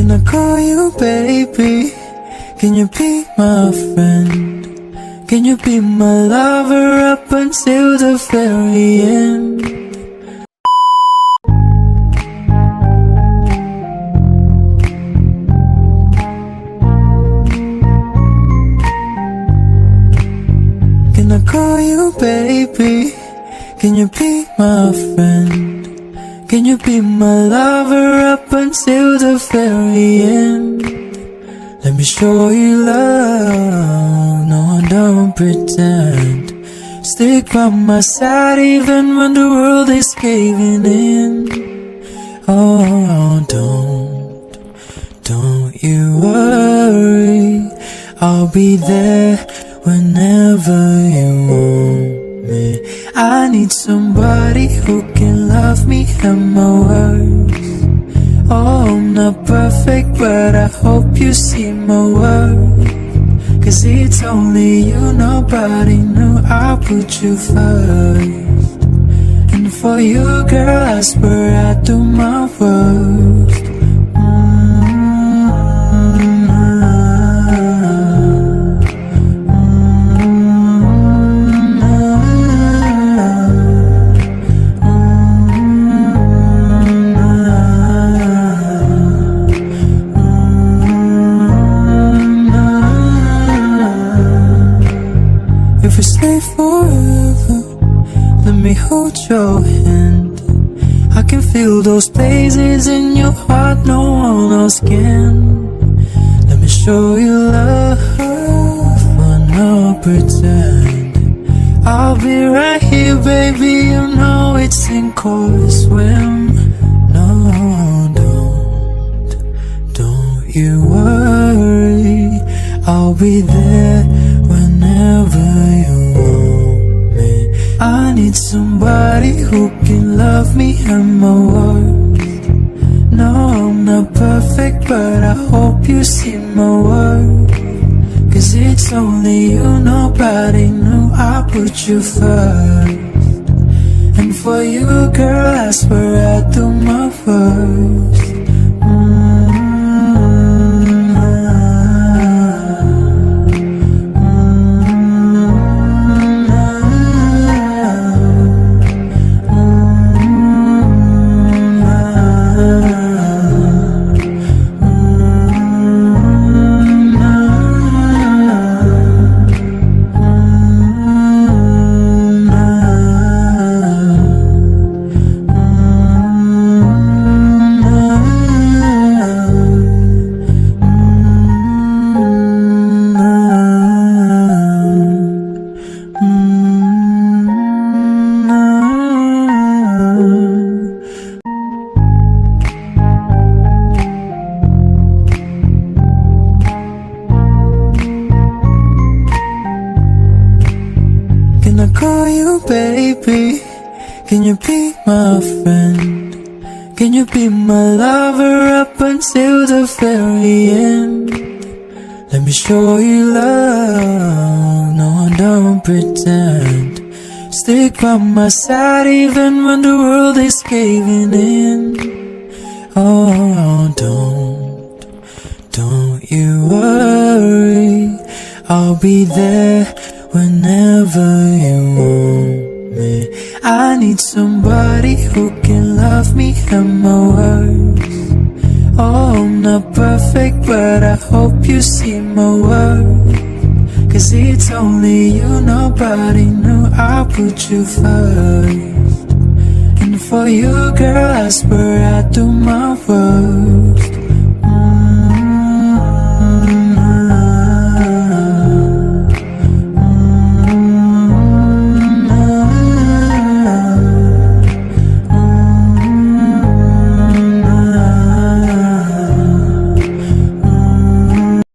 Can I call you baby? Can you be my friend? Can you be my lover up until the very end? Can I call you baby? Can you be my friend? Can you be my lover up until the very end? Let me show you love, no don't pretend. Stick by my side even when the world is caving in. Oh, don't you worry, I'll be there whenever you want me. I need somebody who can love me and my words. Oh, I'm not perfect, but I hope you see my worth. Cause it's only you, nobody knew I put you first. And for you, girl, I swear I do my worst. If we stay forever, let me hold your hand. I can feel those places in your heart no one else can. Let me show you love, but no pretend. I'll be right here, baby, you know it's sink or swim. No, don't you worry, I'll be there whenever you want me. I need somebody who can love me and my worth. No, I'm not perfect, but I hope you see my worth. Cause it's only you, nobody knew I put you first. And for you, girl, I swear I do my worst. Can I call you baby? Can you be my friend? Can you be my lover up until the very end? Let me show you love, no don't pretend. Stick by my side even when the world is caving in. Oh, don't you worry, I'll be there whenever you want me. I need somebody who can love me and my words. Oh, I'm not perfect, but I hope you see my worth. Cause it's only you, nobody knew I put you first. And for you, girl, I swear I do my worst.